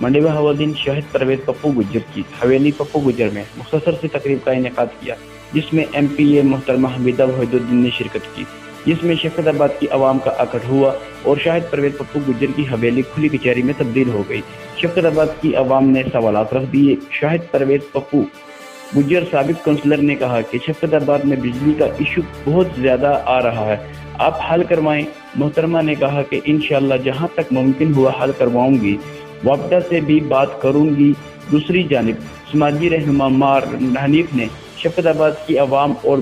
मंडी बहाउद्दीन शाहिद परवेज पप्पू गुज्जर की हवेली पप्पू गुज्जर में मुख्तसर सी तकरीब का इनेकाद किया, जिसमें MPA मोहतरमा हमीदा वहीदुद्दीन ने शिरकत की, जिसमें शफकताबाद की आवाम का आकट हुआ और शाहिद परवेज पप्पू गुज्जर की हवेली खुली कचहरी में तब्दील हो गई। शफकताबाद की आवाम ने सवालात रख दिए। शाहिद परवेज पप्पू गुज्जर साबिक काउंसलर ने कहा कि शफकताबाद में बिजली का इशू बहुत ज्यादा आ रहा है, आप हल करवाएं। मोहतरमा ने कहा कि इंशाअल्लाह जहां तक मुमकिन हुआ हल करवाऊंगी, वापडा से भी बात करूंगी। दूसरी जानिब समाजी रहनुमा मार हनीफ ने शफकताबाद की आवाम और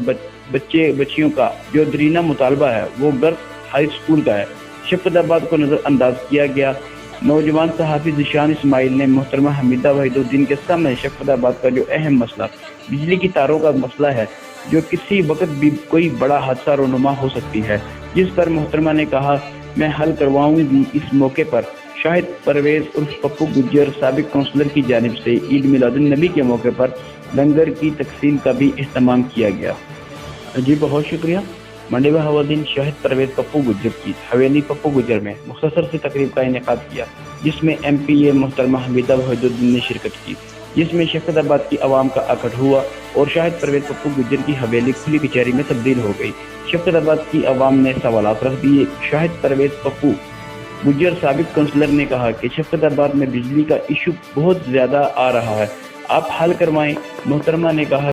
बच्चे बच्चियों का जो दरीना मुतालबा है वो गर्ल्स हाई स्कूल का है, शफकताबाद को नजरअंदाज किया गया। नौजवान सहाफ़ी ज़ीशान इस्माइल ने मोहतरमा हमीदा वहीदुद्दीन के सामने शफकताबाद का जो अहम मसला बिजली की तारों का मसला है, जो किसी वक्त भी कोई बड़ा हादसा रोनुमा हो सकती है, जिस पर मोहतरमा ने कहा मैं हल करवाऊंगी। इस मौके पर शाहिद परवेज उर्फ पप्पू गुज्जर साबिक काउंसलर की जानिब से ईद मिलादुन नबी के मौके पर लंगर की तकसीम का भी अहतमाम किया गया। जी बहुत शुक्रिया। मंडी बहाउद्दीन शाहिद परवेज पप्पू गुज्जर की हवेली पप्पू गुज्जर में मुख्तसर सी तकरीब का इनेकाद किया, जिसमें MPA मोहतरमा हमीदा वहीदुद्दीन ने शिरकत की, जिसमें शफकताबाद की आवाम का आकट हुआ और शाहिद परवेज पप्पू गुज्जर की हवेली खुली कचहरी में तब्दील हो गई। शफकताबाद की आवाम ने सवालात रख दिए। शाहिद परवेज पप्पू गुज्जर साबिक काउंसलर ने कहा कि शफकताबाद में बिजली का इशू बहुत ज्यादा आ रहा है, आप हल करवाएं। मोहतरमा ने कहा